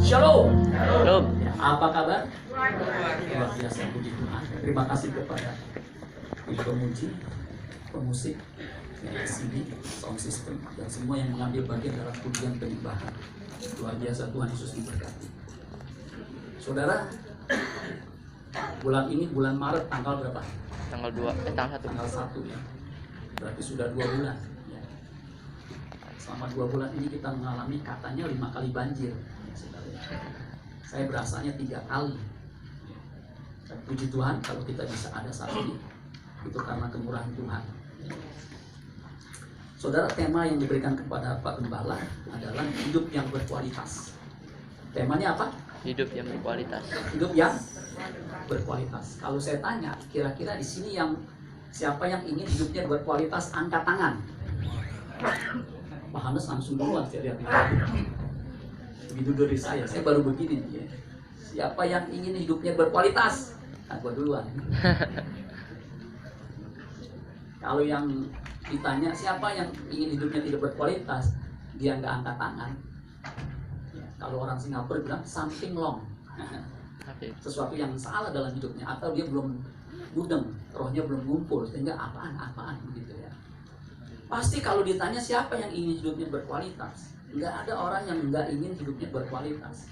Shalom. Shalom. Apa kabar? Luar biasa, puji Tuhan. Terima kasih kepada pemuji, pemusik, CD, sound system, dan semua yang mengambil bagian dalam pujian penyembahan. Luar biasa, Tuhan Yesus diberkati. Saudara, bulan ini bulan Maret tanggal berapa? Tanggal 2, tanggal 1. Tanggal 1 ya. Berarti sudah 2 bulan. Ya. Selama 2 bulan ini kita mengalami katanya 5 kali banjir. Saya berasanya 3 kali. Dan puji Tuhan kalau kita bisa ada saat ini, itu karena kemurahan Tuhan. Saudara, tema yang diberikan kepada Pak Gembala adalah hidup yang berkualitas. Temanya apa? Hidup yang berkualitas. Hidup yang berkualitas. Kalau saya tanya, kira-kira di sini siapa yang ingin hidupnya berkualitas, angkat tangan. Pak Hannes langsung duluan, saya lihat. Begitu dari saya baru begini. Ya. Siapa yang ingin hidupnya berkualitas? Nah, gua duluan. Kalau yang ditanya siapa yang ingin hidupnya tidak berkualitas, dia nggak angkat tangan. Ya, kalau orang Singapura bilang something wrong. Sesuatu yang salah dalam hidupnya, atau dia belum mudeng, rohnya belum ngumpul, sehingga apaan begitu ya. Pasti kalau ditanya siapa yang ingin hidupnya berkualitas, nggak ada orang yang nggak ingin hidupnya berkualitas.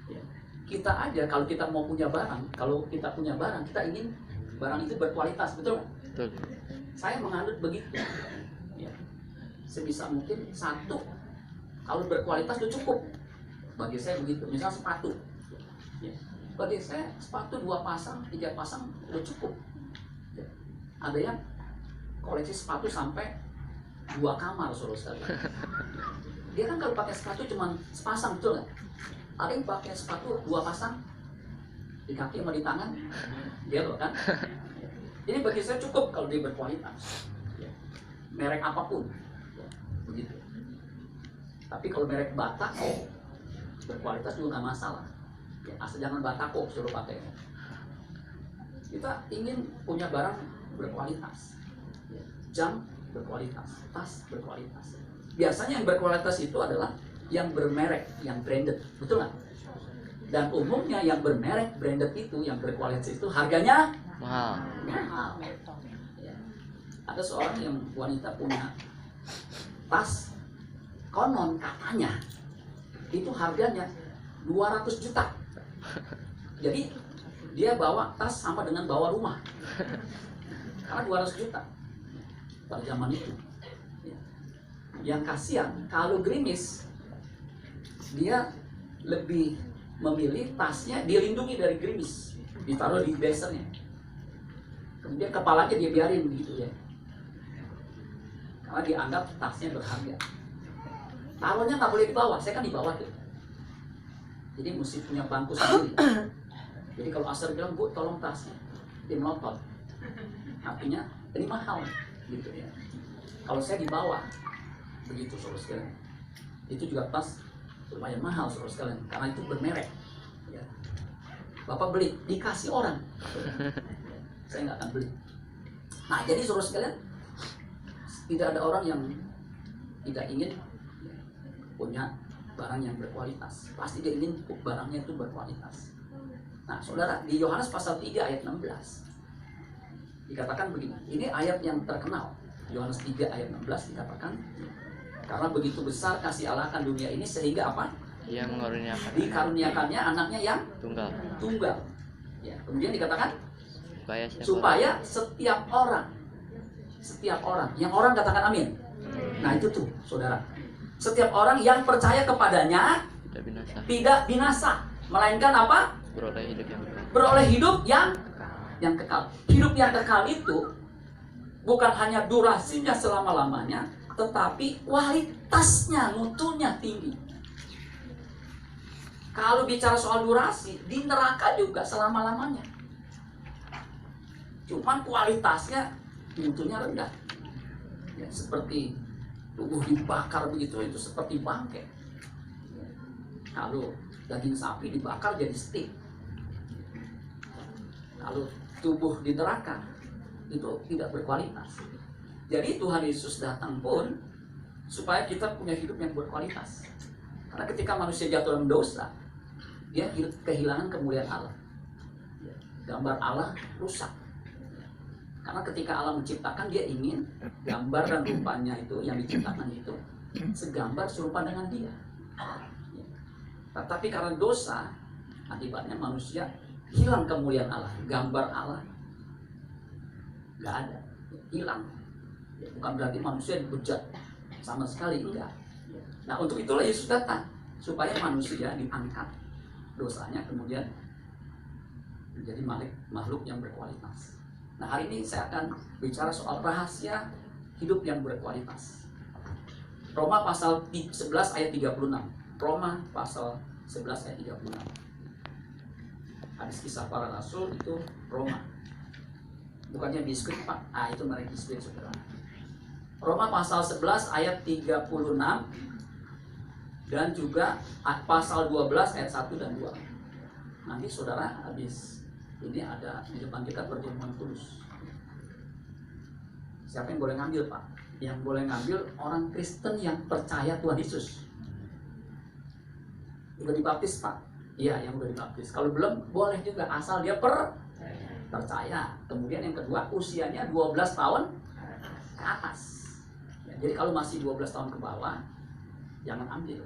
Ya. Kita aja kalau kita mau punya barang, kita ingin barang itu berkualitas, betul? Betul. Saya menganut begitu. Ya. Sebisa mungkin satu, kalau berkualitas itu cukup. Bagi saya begitu. Misal sepatu. Ya. Bagi saya sepatu 2 pasang, 3 pasang udah cukup. Ya. Ada yang koleksi sepatu sampai 2 kamar, saudara. Dia kan kalau pakai sepatu cuma sepasang, betul nggak? Ada yang pakai sepatu 2 pasang di kaki sama di tangan, dia loh kan. Ini bagi saya cukup kalau dia berkualitas. Merek apapun, begitu. Tapi kalau merek Bata, berkualitas juga nggak masalah. Asal jangan Batako suruh pakai. Kita ingin punya barang berkualitas, jam berkualitas, tas berkualitas. Biasanya yang berkualitas itu adalah yang bermerek, yang branded, betul nggak? Dan umumnya yang bermerek, branded itu, yang berkualitas itu harganya mahal. Ya. Ada seorang yang wanita punya tas, konon katanya itu harganya 200 juta. Jadi dia bawa tas sama dengan bawa rumah, karena 200 juta pada zaman itu. Yang kasihan, kalau gerimis, dia lebih memilih tasnya dilindungi dari gerimis, ditaruh di besernya. Kemudian kepalanya dia biarin begitu ya, karena dianggap tasnya berharga. Taruhnya nggak boleh di bawah, saya kan di bawah tuh. Jadi mesti punya bangku sendiri. Jadi kalau Asar bilang, Bu tolong tasnya, dia melotot. Artinya ini mahal gitu ya. Kalau saya di bawah, begitu saudara sekalian. Itu juga tas lumayan mahal saudara sekalian, karena itu bermerek. Ya. Bapak beli, dikasih orang. Saya nggak akan beli. Nah jadi saudara sekalian, tidak ada orang yang tidak ingin punya barang yang berkualitas. Pasti dia ingin barangnya itu berkualitas. Nah saudara, di Yohanes pasal 3 ayat 16 dikatakan begini. Ini ayat yang terkenal. Yohanes 3 ayat 16 dikatakan, karena begitu besar kasih Allah akan dunia ini sehingga apa? Yang dikaruniakannya anaknya yang tunggal. Ya, kemudian dikatakan supaya setiap orang, yang orang katakan amin. Nah itu tuh saudara, setiap orang yang percaya kepadanya tidak binasa, melainkan apa? Beroleh hidup yang kekal. Hidup yang kekal itu bukan hanya durasinya selama-lamanya, tetapi kualitasnya, mutunya tinggi. Kalau bicara soal durasi, di neraka juga selama-lamanya. Cuman kualitasnya, mutunya rendah. Ya, seperti tubuh dibakar begitu, itu seperti bangkai. Kalau daging sapi dibakar jadi steak. Kalau tubuh di neraka, itu tidak berkualitas. Jadi Tuhan Yesus datang pun supaya kita punya hidup yang berkualitas. Karena ketika manusia jatuh dalam dosa, dia kehilangan kemuliaan Allah. Gambar Allah rusak. Karena ketika Allah menciptakan, dia ingin gambar dan rupanya itu yang diciptakan itu segambar serupa dengan dia. Tetapi karena dosa, akibatnya manusia hilang kemuliaan Allah, gambar Allah nggak ada, hilang. Bukan berarti manusia dibejat, sama sekali enggak. Nah, untuk itulah Yesus datang, supaya manusia diangkat dosanya, kemudian menjadi makhluk yang berkualitas. Nah, hari ini saya akan bicara soal rahasia hidup yang berkualitas. Roma pasal 11 ayat 36. Roma pasal 11 ayat 36. Hadis kisah para rasul itu Roma. Bukannya biskuit, Pak. Itu merek biskuit, saudara. Roma pasal 11 ayat 36 dan juga pasal 12 ayat 1 dan 2. Nanti saudara habis ini ada di depan kita perjamuan kudus. Siapa yang boleh ngambil, Pak? Yang boleh ngambil orang Kristen yang percaya Tuhan Yesus. Udah dibaptis, Pak? Iya, yang udah dibaptis. Kalau belum, boleh juga, asal dia percaya. Kemudian yang kedua, usianya 12 tahun ke atas. Ya, jadi kalau masih 12 tahun ke bawah, jangan ambil.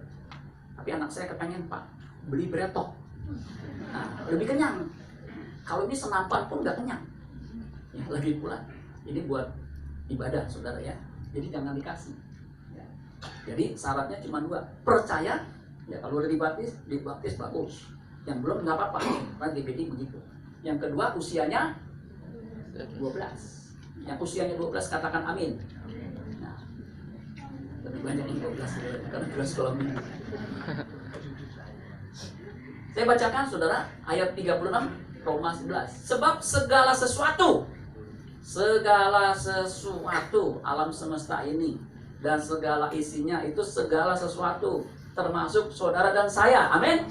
Tapi anak saya kepengen, Pak, beli bretok. Nah, lebih kenyang. Kalau ini senapan pun nggak kenyang. Ya, lagi pula, ini buat ibadah, saudara ya. Jadi jangan dikasih. Ya. Jadi syaratnya cuma 2. Percaya, ya kalau udah dibaptis bagus. Yang belum nggak apa-apa, kan DPD begitu. Yang kedua, usianya 12. Yang usianya 12 katakan amin. Nah, lebih banyak yang 12 karena 12 sekolah minggu. Saya bacakan, saudara, ayat 36 Roma 11. Sebab segala sesuatu alam semesta ini dan segala isinya, itu segala sesuatu termasuk saudara dan saya, amin,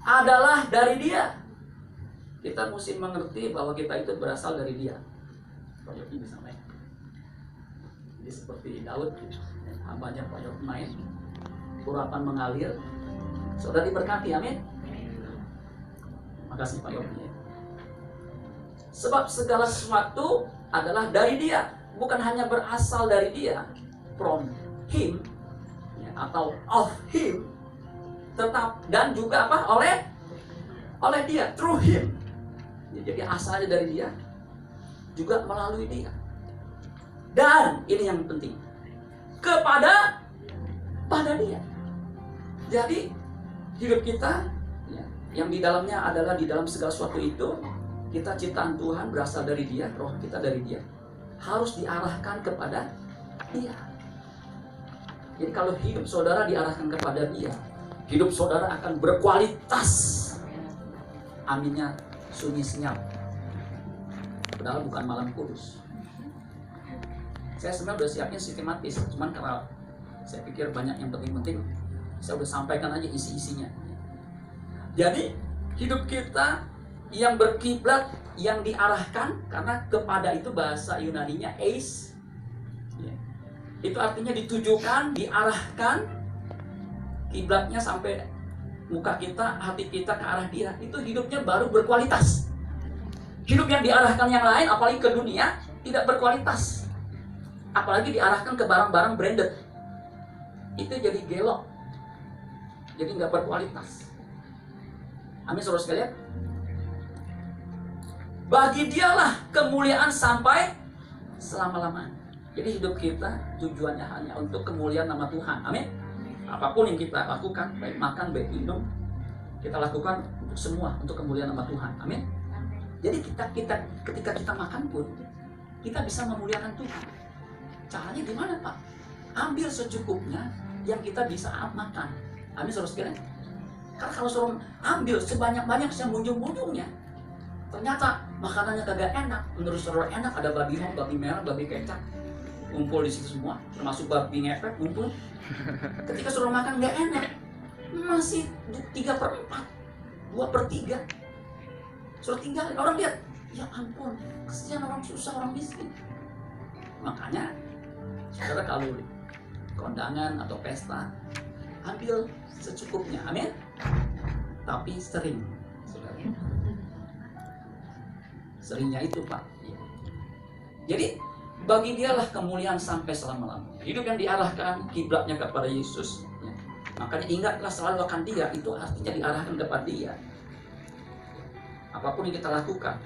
adalah dari Dia. Kita mesti mengerti bahwa kita itu berasal dari Dia. Pak Yogi bisa main. Jadi seperti Daud, hambanya Pak Yogi main, urapan mengalir, saudara diberkati, amin. Makasih Pak Yogi. Sebab segala sesuatu adalah dari Dia, bukan hanya berasal dari Dia, from Him, ya, atau of Him, tetap dan juga apa? Oleh Dia, through Him. Ya, jadi asalnya dari Dia, juga melalui Dia. Dan ini yang penting, pada Dia. Jadi hidup kita, ya, yang di dalamnya adalah di dalam segala sesuatu itu, kita ciptaan Tuhan berasal dari Dia, roh kita dari Dia, harus diarahkan kepada Dia. Jadi kalau hidup saudara diarahkan kepada Dia, hidup saudara akan berkualitas. Aminnya sunyi senyap. Padahal bukan malam kudus. Saya sebenarnya udah siapnya sistematis, cuman karena saya pikir banyak yang penting-penting, saya udah sampaikan aja isi-isinya. Jadi hidup kita yang berkiblat, yang diarahkan, karena kepada itu bahasa Yunaninya eis, ya. Itu artinya ditujukan, diarahkan, kiblatnya sampai muka kita, hati kita ke arah Dia. Itu hidupnya baru berkualitas. Hidup yang diarahkan yang lain, apalagi ke dunia, tidak berkualitas. Apalagi diarahkan ke barang-barang branded, itu jadi gelok, jadi nggak berkualitas. Amin, saudara sekalian. Bagi Dialah kemuliaan sampai selama-lamanya. Jadi hidup kita tujuannya hanya untuk kemuliaan nama Tuhan. Amin. Apapun yang kita lakukan, baik makan, baik minum, kita lakukan untuk semua untuk kemuliaan nama Tuhan. Amin. Jadi ketika kita makan pun, kita bisa memuliakan Tuhan. Caranya gimana, Pak? Ambil secukupnya yang kita bisa makan. Amin, saudara sekalian. Karena kalau suruh ambil sebanyak-banyak semunjung-munjungnya, ternyata makanannya kagak enak. Menurut saudara enak, ada babi hong, babi merah, babi kecap, ngumpul di situ semua, termasuk babi ngepet ngumpul. Ketika saudara makan nggak enak, masih 3/4, 2/3. Saudara tinggalin, orang lihat, ya ampun, kesian orang susah, orang miskin. Makanya saudara kalau kondangan atau pesta, ambil secukupnya, amin. tapi sering, saudara. Seringnya itu, Pak. Jadi bagi dialah kemuliaan sampai selama-lamanya. Hidup yang diarahkan kiblatnya kepada Yesus. Makanya ingatlah selalu akan Dia, itu artinya diarahkan kepada Dia. Apapun yang kita lakukan,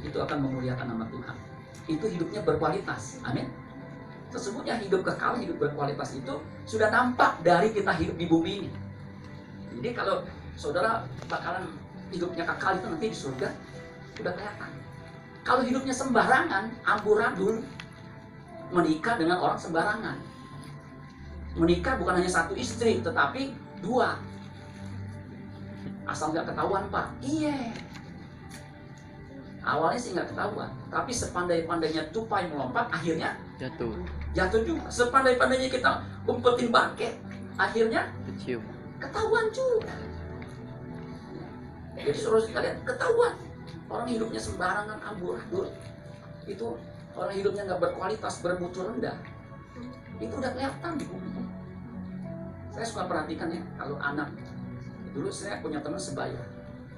itu akan memuliakan nama Tuhan. Itu hidupnya berkualitas. Amin. Sesungguhnya hidup kekal, hidup berkualitas itu sudah nampak dari kita hidup di bumi ini. Jadi kalau saudara bakalan hidupnya kekal itu nanti di surga, sudah kelihatan. Kalau hidupnya sembarangan, amburadul, menikah dengan orang sembarangan. Menikah bukan hanya satu istri, tetapi 2. Asal nggak ketahuan, Pak. Iya. Awalnya sih nggak ketahuan, tapi sepandai-pandainya tupai melompat, akhirnya jatuh juga. Sepandai-pandainya kita umpetin bangke, akhirnya kecium, ketahuan juga. Jadi saudara sekalian, ketahuan. Orang hidupnya sembarangan, amburadul, itu orang hidupnya nggak berkualitas, bermutu rendah, itu udah kelihatan di bumi. Saya suka perhatikan ya, kalau anak. Dulu saya punya teman sebaya.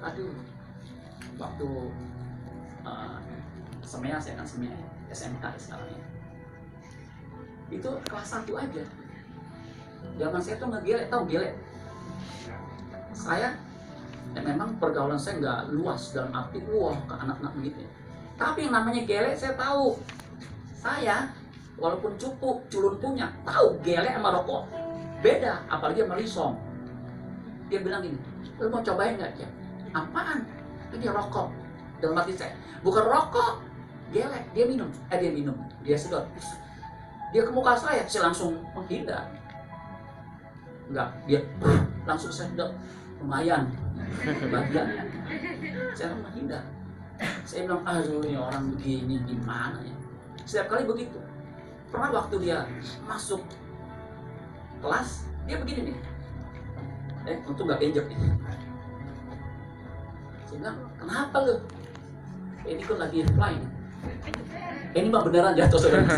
Aduh, waktu semea, saya kan semea, SMK sekarang ya. Itu kelas 1 aja. Zaman saya tuh ngegelek, tahu gelek? Saya memang pergaulan saya nggak luas dalam arti wah ke anak-anak begitu. Tapi yang namanya gelek saya tahu. Saya walaupun cupu, culun punya, tahu gelek sama rokok beda, apalagi sama lisong. Dia bilang gini, lu mau cobain nggak ya? Apaan? Ini rokok. Dalam hati saya, bukan rokok, gelek. Dia minum, dia sedot. Dia ke muka saya langsung menghindar. Enggak, dia langsung sedot. Lumayan bagiannya. Saya menghindar. Saya bilang, aduh ini orang begini gimana ya. Setiap kali begitu. Pernah waktu dia masuk kelas, dia begini nih. Untung gak benjok nih. Saya bilang, kenapa lu? Ini kan lagi reply nih. Ini mah beneran jatuh saudara.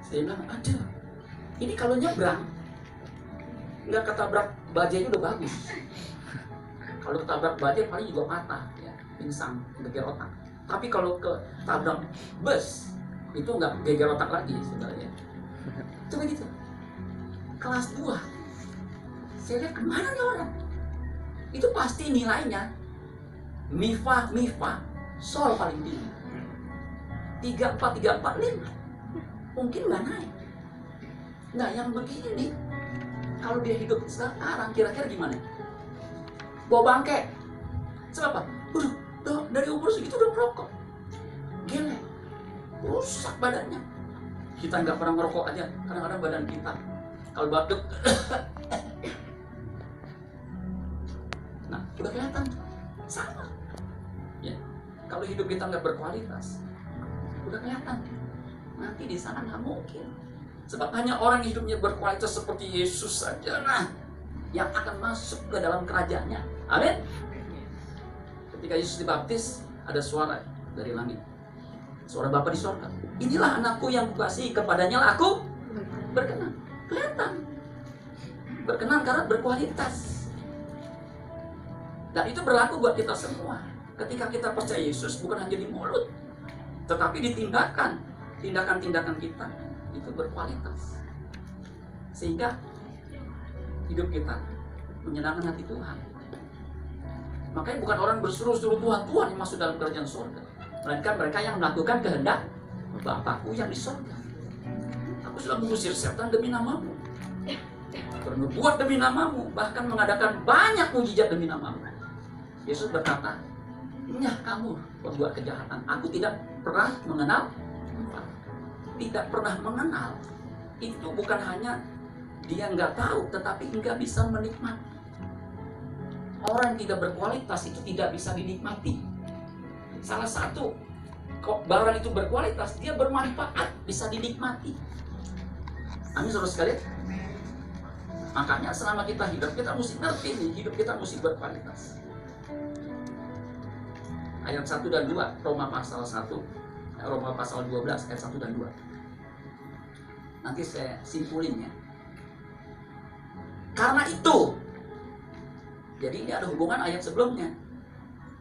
Saya bilang, aduh, ini kalau nyebrang nggak ketabrak bajanya udah bagus. Kalau ketabrak baja paling juga patah, ya, pingsan, geger otak. Tapi kalau ketabrak bus itu nggak geger otak lagi sebenarnya. Coba gitu. Kelas 2, saya lihat kemana nih orang? Itu pasti nilainya MIFA, Sol paling tinggi. 34, 5. Mungkin nggak naik. Nah yang begini, kalau dia hidup sekarang, kira-kira gimana? Bawa bangke. Sebab apa? Dari umur segitu udah merokok. Gila. Rusak badannya. Kita nggak pernah merokok aja. Kadang-kadang badan kita kalau batuk. Nah, udah kelihatan. Sama. Ya. Kalau hidup kita nggak berkualitas, udah kelihatan. Nanti di sana nggak mungkin. Sebab hanya orang hidupnya berkualitas seperti Yesus saja yang akan masuk ke dalam kerajaannya. Amin. Ketika Yesus dibaptis, ada suara dari langit. Suara Bapa di sorga. Inilah anakku yang kukasihi, kepadanya aku berkenan. Kelihatan. Berkenan karena berkualitas. Dan itu berlaku buat kita semua. Ketika kita percaya Yesus, bukan hanya di mulut, tetapi di tindakan. Tindakan-tindakan kita itu berkualitas. Sehingga hidup kita menyenangkan hati Tuhan. Makanya bukan orang berseru-seru Tuhan yang masuk dalam kerajaan surga, melainkan mereka yang melakukan kehendak Bapakku yang di surga. Aku sudah mengusir setan demi namamu, bernubuat demi namamu, bahkan mengadakan banyak mujizat demi namamu. Yesus berkata, nyah kamu pembuat kejahatan, aku tidak pernah mengenal. Tidak pernah mengenal. Itu bukan hanya dia nggak tahu, tetapi nggak bisa menikmati. Orang yang tidak berkualitas itu tidak bisa dinikmati. Salah satu barang itu berkualitas, dia bermanfaat, bisa dinikmati. Amin saudara sekalian. Makanya selama kita hidup, kita mesti ngerti nih, hidup kita mesti berkualitas. Ayat 1 dan 2, Roma pasal 1, Roma pasal 12, ayat 1 dan 2. Nanti saya simpulin ya. Karena itu, jadi ini ada hubungan ayat sebelumnya.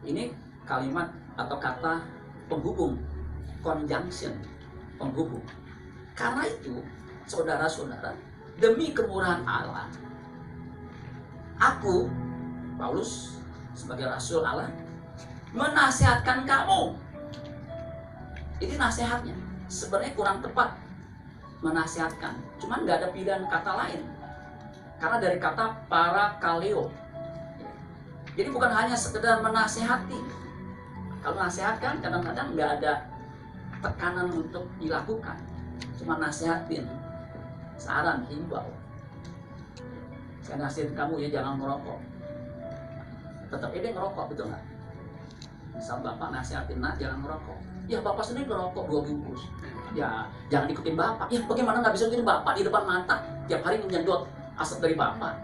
Ini kalimat atau kata penghubung, conjunction, penghubung. Karena itu, saudara-saudara, demi kemurahan Allah, aku, Paulus, sebagai Rasul Allah, menasihatkan kamu. Ini nasihatnya. Sebenarnya kurang tepat menasihatkan. Cuman nggak ada pilihan kata lain. Karena dari kata parakaleo. Jadi bukan hanya sekedar menasihati. Kalau nasihatkan kadang-kadang nggak ada tekanan untuk dilakukan. Cuma nasihatin, saran, himbau. Saya nasihatin kamu ya jangan merokok. Tetap dia ngerokok, betul nggak? Misal bapak nasihatin nak jangan merokok. Ya bapak sendiri ngerokok 2 bungkus. Ya jangan ikutin bapak. Ya bagaimana nggak bisa ikutin bapak di depan mata tiap hari menyedot asap dari bapak.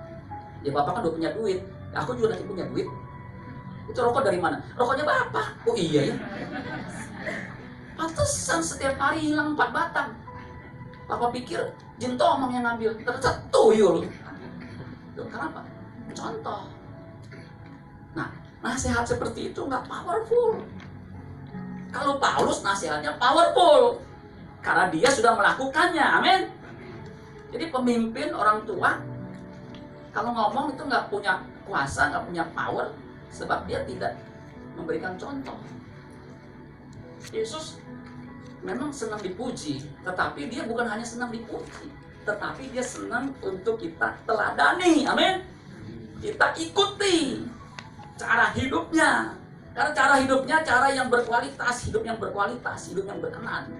Ya bapak kan udah punya duit. Ya, aku juga nanti punya duit. Itu rokok dari mana? Rokoknya bapak. Oh iya ya. Pantesan setiap hari hilang 4 batang. Bapak pikir jin tomang yang ngambil. Ternyata tuyul. Loh, kenapa? Contoh. Nah, nasihat seperti itu nggak powerful. Kalau Paulus nasihatnya powerful. Karena dia sudah melakukannya. Amin. Jadi pemimpin, orang tua, kalau ngomong itu nggak punya kuasa, nggak punya power. Sebab dia tidak memberikan contoh. Yesus memang senang dipuji. Tetapi dia bukan hanya senang dipuji. Tetapi dia senang untuk kita teladani. Amin. Kita ikuti cara hidupnya. Karena cara hidupnya cara yang berkualitas, hidup yang berkualitas, hidup yang berkenan.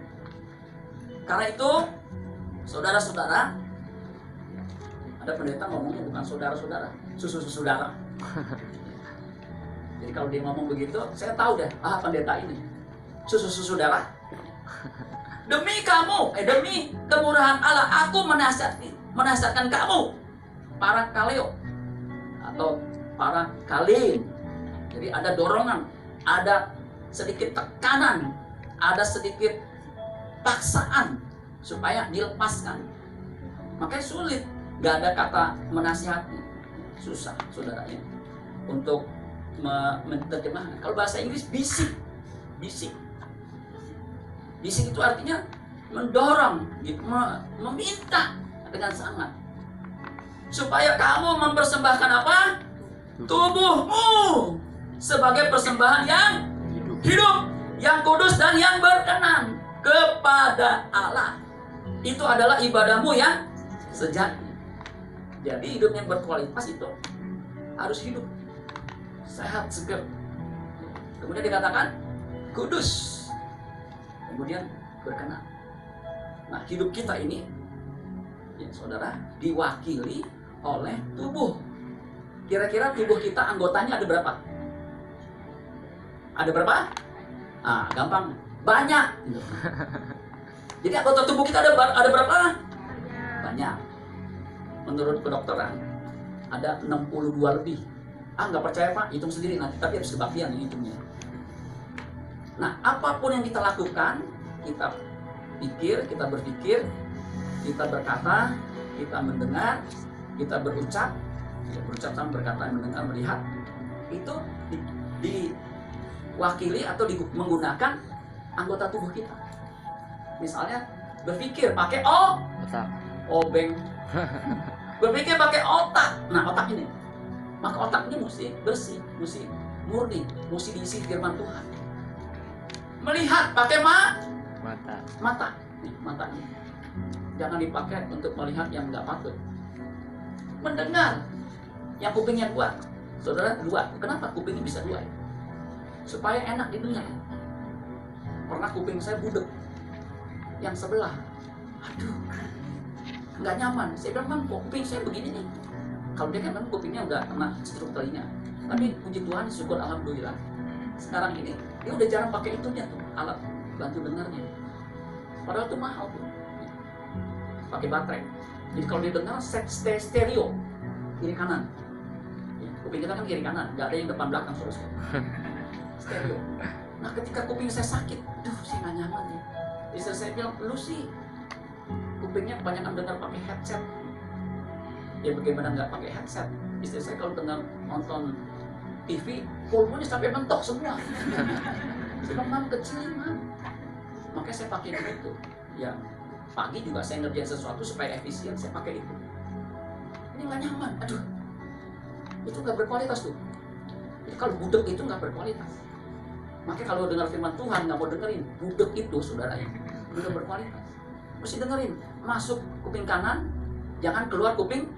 Karena itu, saudara-saudara, ada pendeta ngomongnya bukan saudara-saudara, susu-saudara. Jadi kalau dia ngomong begitu, saya tahu deh, pendeta ini susu-saudara. Demi kamu, demi kemurahan Allah, aku menasihatkan kamu, para kaleo atau para kalin. Jadi ada dorongan, ada sedikit tekanan, ada sedikit paksaan supaya dilepaskan. Makanya sulit, gak ada kata menasihati, susah saudaranya untuk menerjemahkan. Kalau bahasa Inggris bisik, bisik itu artinya mendorong, gitu, meminta dengan sangat supaya kamu mempersembahkan apa? Tubuhmu sebagai persembahan yang hidup, yang kudus dan yang berkenan kepada Allah. Itu adalah ibadahmu yang sejati. Jadi hidup yang berkualitas itu harus hidup sehat, segar. Kemudian dikatakan kudus, kemudian berkenan. Nah, hidup kita ini, ya saudara, diwakili oleh tubuh. Kira-kira tubuh kita anggotanya ada berapa? Ada berapa? Gampang, banyak. Jadi anggota tubuh kita ada berapa? Banyak. Menurut kedokteran ada 62 lebih. Nggak percaya Pak, hitung sendiri nanti. Tapi harus kebaktian hitungnya. Nah, apapun yang kita lakukan, kita pikir, kita berpikir, kita berkata, kita mendengar, kita berucap sama berkata, mendengar, melihat, itu diwakili atau menggunakan anggota tubuh kita. Misalnya berpikir pakai otak, obeng, berpikir pakai otak. Nah, otak ini, maka otak ini mesti bersih, mesti murni, mesti diisi firman Tuhan. Melihat pakai mata ini jangan dipakai untuk melihat yang nggak patut. Mendengar, yang kupingnya 2, saudara 2. Kenapa kupingnya bisa 2? Supaya enak didengar. Pernah kuping saya budek, yang sebelah, aduh, nggak nyaman. Saya bilang, kok kuping saya begini nih? Kalau dia kan kupingnya udah kena stroke telinga. Tapi puji Tuhan, syukur alhamdulillah. Sekarang ini dia udah jarang pakai itunya tuh, alat bantu dengarnya. Padahal itu mahal tuh, pakai baterai. Jadi kalau dia dengar stereo, kiri kanan. Ya, kuping kita kan kiri kanan, nggak ada yang depan belakang terus. Stereo. Nah, ketika kuping saya sakit, saya nggak nyaman ya. Istri saya bilang, lu sih kupingnya kebanyakan dengar pakai headset. Ya bagaimana nggak pakai headset? Istri saya kalau tengah nonton TV, pulmonya sampai mentok semua. Saya bilang, Mam kecil Mam. Makanya saya pakai itu. Ya pagi juga saya ngerjain sesuatu supaya efisien, saya pakai itu. Ini nggak nyaman, aduh. Itu nggak berkualitas tuh. Jadi kalau budek itu nggak berkualitas. Makanya kalau dengar firman Tuhan nggak mau dengerin, budek itu saudara ya, udah berkualitas. Mesti dengerin, masuk kuping kanan, jangan keluar kuping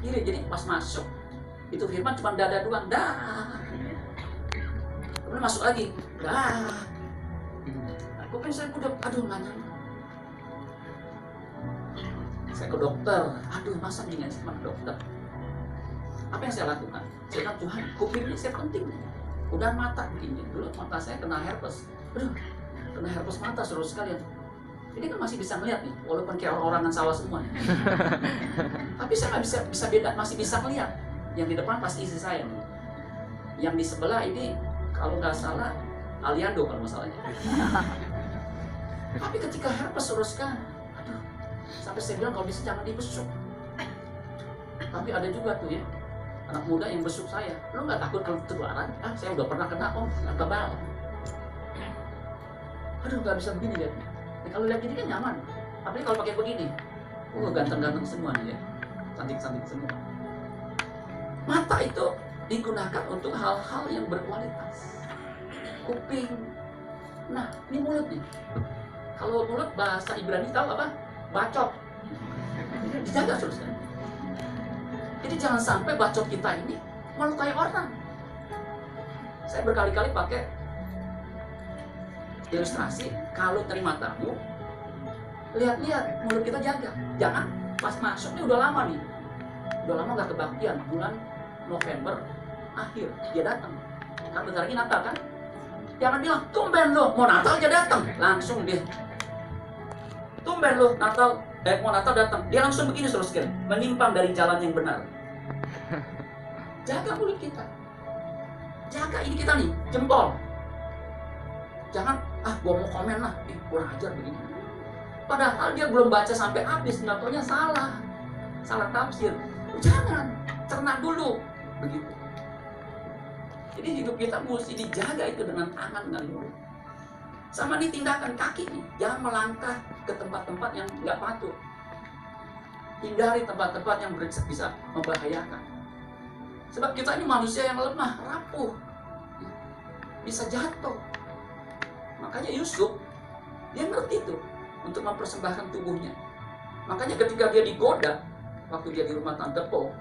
kiri. Jadi pas masuk itu firman cuma dada doang, dah. Kemudian masuk lagi, dah. Kuping saya udah, aduh nggak nyaman. Saya ke dokter, aduh masa dengan sama dokter. Apa yang saya lakukan? Saya bilang, Tuhan, kuping ini saya penting. Udah mata begini, dulu mata saya kena herpes. Aduh, kena herpes mata seluruh sekalian. Ini kan masih bisa ngeliat nih, walaupun kayak orang-orangan sawah semua. Tapi saya nggak bisa beda, masih bisa ngeliat. Yang di depan pasti istri saya. Yang di sebelah ini, kalau nggak salah, Aliando kalau masalahnya. Tapi ketika herpes seluruh sekalian, aduh, sampai saya bilang kalau bisa jangan dibesuk. Tapi ada juga tuh ya, anak muda yang besuk saya. Lu nggak takut kalau ketularan? Ah, saya udah pernah kena om, nggak kebal. Aduh, nggak bisa begini lihat. Nah, kalau lihat gini kan nyaman. Apalagi kalau pakai begini, ganteng-ganteng semua nih ya, cantik-cantik semua. Mata itu digunakan untuk hal-hal yang berkualitas. Kuping. Nah, ini mulut nih. Kalau mulut bahasa Ibrani tahu apa? Bacot. Dijaga terus kan. Jadi jangan sampai bacot kita ini melukai orang. Saya berkali-kali pakai ilustrasi, kalau terima tamu, lihat-lihat mulut kita jaga. Jangan pas masuk nih udah lama nih. Udah lama gak kebaktian, bulan November akhir dia datang. Kan bentar lagi Natal kan? Jangan bilang, tumben lo, mau Natal aja datang. Langsung dia. Tumben lo, Natal, mau Natal datang. Dia langsung begini terus sekali, menyimpang dari jalan yang benar. Jaga mulut kita. Jaga ini kita nih, jempol. Jangan, gua mau komen lah, kurang ajar begini. Padahal dia belum baca sampai habis, nggak taunya salah tafsir. Jangan, cerna dulu, begitu. Jadi hidup kita mesti dijaga itu dengan tangan dan mulut. Sama nih tindakan kaki nih, jangan melangkah ke tempat-tempat yang nggak patut. Hindari tempat-tempat yang bisa membahayakan. Sebab kita ini manusia yang lemah, rapuh, bisa jatuh. Makanya Yusuf, dia ngerti tuh untuk mempersembahkan tubuhnya. Makanya ketika dia digoda, waktu dia di rumah Tante Po,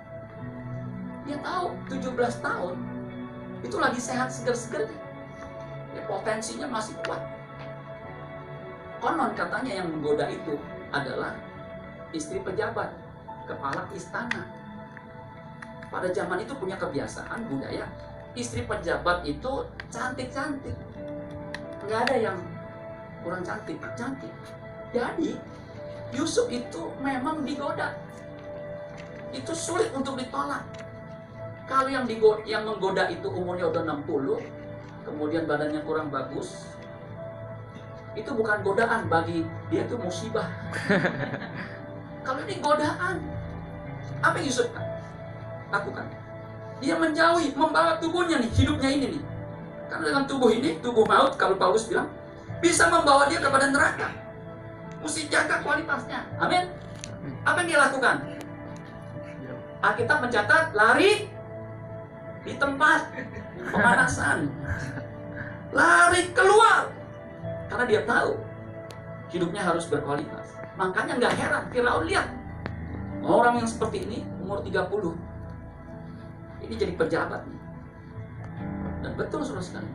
dia tahu 17 tahun, itu lagi sehat seger-seger. Ya, potensinya masih kuat. Konon katanya yang menggoda itu adalah istri pejabat, kepala istana. Pada zaman itu punya kebiasaan budaya, istri pejabat itu cantik-cantik. Nggak ada yang kurang cantik. Jadi Yusuf itu memang digoda. Itu sulit untuk ditolak. Kalau yang menggoda itu umurnya udah 60, kemudian badannya kurang bagus, itu bukan godaan, bagi dia itu musibah. Kalau ini godaan, apa yang Yusuf lakukan? Dia menjauhi, membawa tubuhnya nih, hidupnya ini nih. Karena dengan tubuh ini, tubuh maut, kalau Paulus bilang, bisa membawa dia kepada neraka. Mesti jaga kualitasnya. Amin. Apa yang dia lakukan? Alkitab mencatat, lari di tempat pemanasan. Lari keluar. Karena dia tahu hidupnya harus berkualitas. Makanya nggak heran Firaun lihat orang yang seperti ini umur 30 ini jadi pejabat nih. Dan betul saudara sekali,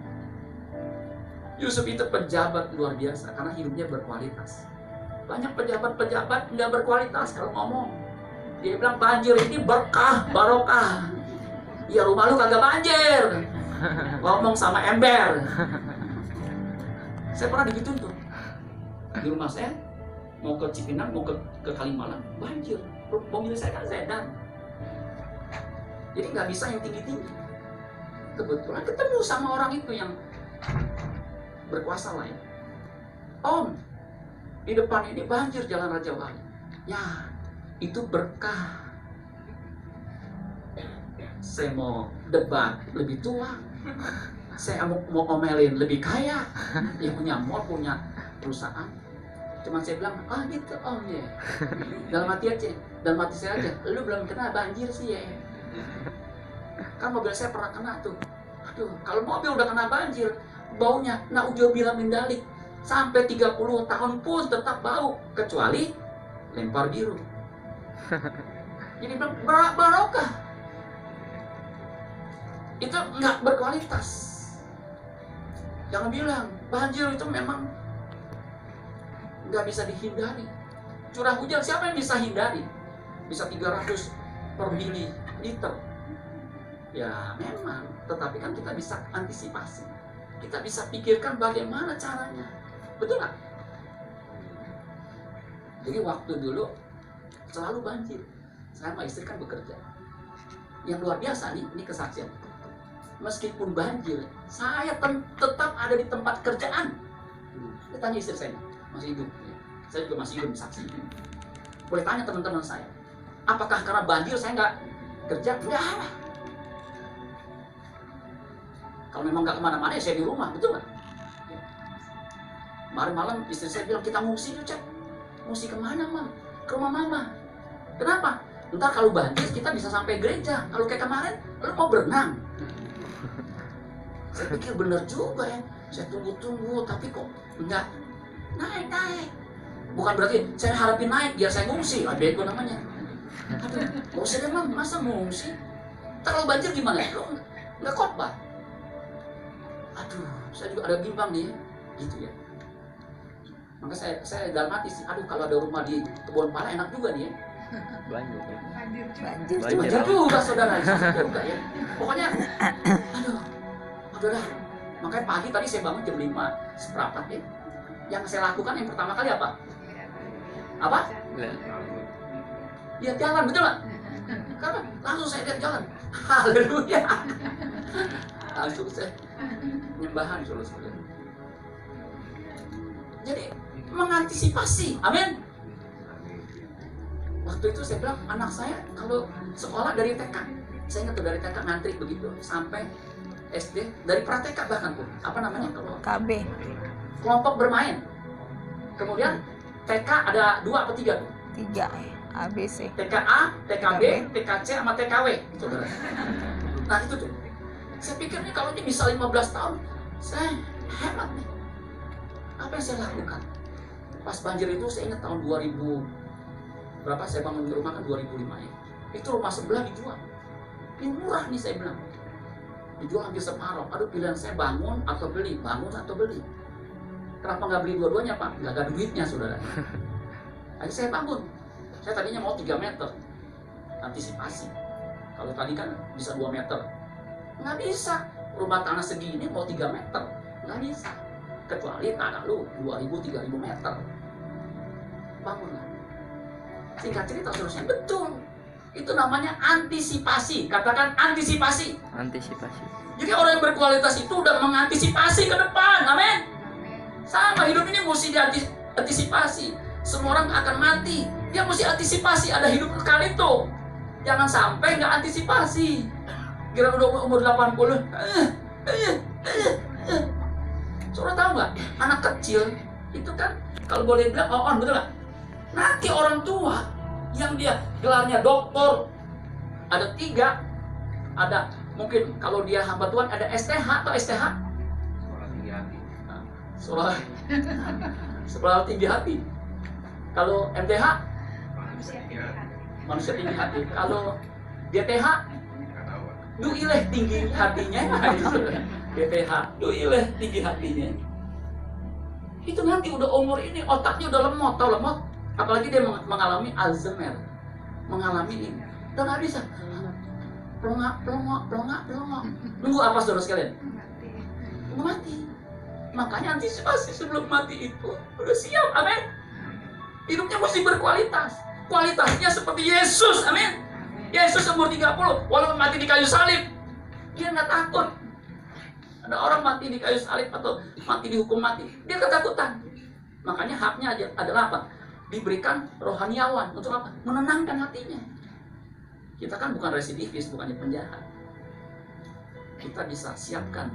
Yusuf itu pejabat luar biasa karena hidupnya berkualitas. Banyak pejabat-pejabat nggak berkualitas kalau ngomong. Dia bilang banjir ini berkah, barokah. Ya rumah lu kagak banjir. Ngomong sama ember. Saya pernah digituin tuh. Di rumah saya, mau ke Cipinang, mau ke Kalimalang, banjir. Mobil saya kan sedan. Jadi nggak bisa yang tinggi-tinggi. Kebetulan ketemu sama orang itu yang berkuasa lain. Om, di depan ini banjir jalan Raja Wali. Ya, itu berkah. saya mau debat lebih tua, saya mau ngomelin lebih kaya, yang punya mall, punya perusahaan. Cuman saya bilang, gitu, iya. Dalam hati aja, dalam hati saya aja, lu belum kena banjir sih ya. Kan mobil saya pernah kena tuh. Aduh, kalau mobil udah kena banjir, baunya na'udzubillah min dzalik. Sampai 30 tahun pun tetap bau, kecuali lempar biru. Jadi barokah. Itu nggak berkualitas. Jangan bilang banjir itu memang nggak bisa dihindari. Curah hujan siapa yang bisa hindari? Bisa 300 per mililiter. Ya memang, tetapi kan kita bisa antisipasi. Kita bisa pikirkan bagaimana caranya. Betul nggak? Jadi waktu dulu selalu banjir. Saya sama istri kan bekerja. Yang luar biasa nih, ini kesaksian. Meskipun banjir, saya tetap ada di tempat kerjaan. Saya tanya istri saya, masih hidup. Saya juga masih hidup, saksi. Boleh tanya teman-teman saya, apakah karena banjir saya nggak kerja? Enggak. Kalau memang nggak kemana-mana, ya saya di rumah, betul nggak? Kemarin malam istri saya bilang, kita ngungsi yuk, Cek. Ngungsi kemana, Mam? Ke rumah Mama. Kenapa? Ntar kalau banjir kita bisa sampai gereja. Kalau kayak kemarin, lu mau berenang. Saya pikir bener juga ya. Saya tunggu-tunggu, tapi kok enggak naik. Bukan berarti saya harapin naik biar saya ngungsi. Bego namanya. Aduh, gak usah deh, Mam. Masa ngungsi? Ntar kalau banjir gimana? Lu nggak khotbah. Aduh, saya juga ada bimbang nih. Gitu ya. Maka saya dalam hati sih, aduh kalau ada rumah di Kebun Pala enak juga nih ya. Banjir. Banjir juga saudara, juga ya. Pokoknya, aduh, udahlah. Makanya pagi tadi saya bangun jam 5:15 ya. Yang saya lakukan yang pertama kali apa? Apa? Lihat jalan, betul nggak? Karena langsung saya lihat jalan. Haleluya. Langsung saya nyembahan saudara. Jadi mengantisipasi, amin. Waktu itu saya bilang anak saya kalau sekolah dari TK, saya ingat tuh dari TK ngantri begitu sampai SD, dari pra-TK bahkan tuh apa namanya kalau KB, kelompok bermain. Kemudian TK ada 2 atau 3 tuh? 3 ABC. TKA, TKB, TKC sama TKW, saudara. Nah itu tuh, saya pikir nih kalau ini bisa 15 tahun, saya hebat nih. Apa yang saya lakukan? Pas banjir itu saya ingat tahun 2000 berapa saya bangun di rumah kan 2005 ya. Itu rumah sebelah dijual. Ini murah nih saya bilang. Dijual hampir separuh. Aduh pilihan saya bangun atau beli, bangun atau beli. Kenapa nggak beli dua-duanya Pak? Nggak ada duitnya saudara. Akhirnya saya bangun. Saya tadinya mau 3 meter. Antisipasi. Kalau tadi kan bisa 2 meter. Nggak bisa. Rumah tanah segini mau 3 meter. Nggak bisa. Kecuali tanah lu 2.000-3.000 meter. Bangunlah. Singkat cerita seterusnya betul. Itu namanya antisipasi. Katakan antisipasi. Antisipasi. Jadi orang yang berkualitas itu udah mengantisipasi ke depan. Amin. Sama hidup ini mesti diantisipasi. Semua orang akan mati. Dia mesti antisipasi. Ada hidup kekal itu. Jangan sampai nggak antisipasi. Kira udah umur 80. Saudara tahu nggak? Anak kecil itu kan kalau boleh bilang on, betul nggak? Nanti orang tua yang dia gelarnya doktor ada 3, ada mungkin kalau dia hamba Tuhan ada STH atau STH. Sekolah tinggi hati. Kalau MTH manusia tinggi hati. Kalau DTH duileh tinggi hatinya. DTH duileh tinggi hatinya. Itu nanti udah umur ini otaknya udah lemot, tau lemot. Apalagi dia mengalami Alzheimer, mengalami ini, udah nggak bisa, pelongak. Nunggu apa saudara sekalian? Nunggu mati. Makanya antisipasi sebelum mati itu udah siap, amin. Hidupnya mesti berkualitas. Kualitasnya seperti Yesus, amin. Yesus umur 30, walaupun mati di kayu salib, dia nggak takut. Ada orang mati di kayu salib atau mati dihukum mati, dia ketakutan. Makanya haknya adalah apa? Diberikan rohaniawan untuk apa? Menenangkan hatinya. Kita kan bukan residivis, bukannya penjahat. kita bisa siapkan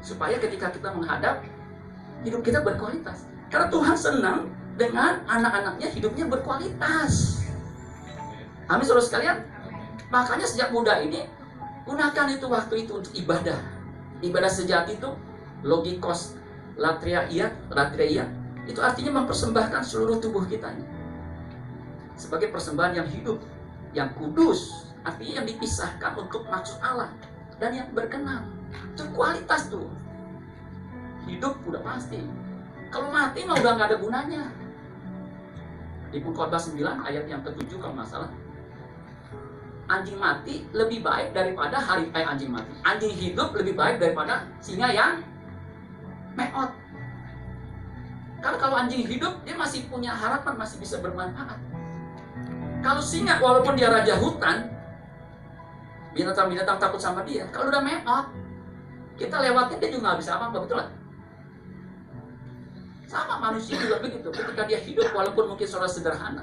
supaya ketika kita menghadap, hidup kita berkualitas. Karena Tuhan senang dengan anak-anaknya hidupnya berkualitas. Amin, saudara sekalian. Makanya sejak muda ini, gunakan itu waktu itu untuk ibadah. Ibadah sejati itu logikos, latria, itu artinya mempersembahkan seluruh tubuh kita ini sebagai persembahan yang hidup, yang kudus, artinya yang dipisahkan untuk maksud Allah, dan yang berkenan. Itu kualitas tuh. Hidup udah pasti. Kalau mati mah udah nggak ada gunanya. Di Pengkhotbah 9 ayat yang ke-7 kalau nggak salah, anjing mati lebih baik daripada anjing hidup lebih baik daripada singa yang meot. Karena kalau anjing hidup, dia masih punya harapan, masih bisa bermanfaat. Kalau singa, walaupun dia raja hutan, binatang-binatang takut sama dia. Kalau udah meot, kita lewatin dia juga nggak bisa apa-apa, betul lah. Sama manusia juga begitu. Ketika dia hidup, walaupun mungkin saudara sederhana,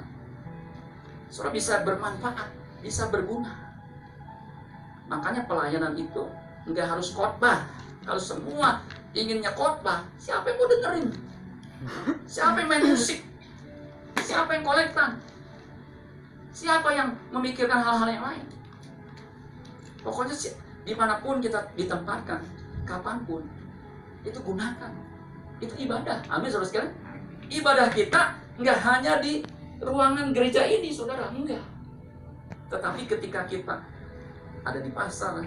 saudara bisa bermanfaat, bisa berguna. Makanya pelayanan itu nggak harus khotbah. Kalau semua inginnya khotbah, siapa yang mau dengerin? Siapa yang main musik? Siapa yang kolektan? Siapa yang memikirkan hal-hal yang lain? Pokoknya dimanapun kita ditempatkan, kapanpun, itu gunakan. Itu ibadah. Amin, saudara sekalian. Ibadah kita nggak hanya di ruangan gereja ini, saudara. Enggak. Tetapi ketika kita ada di pasar,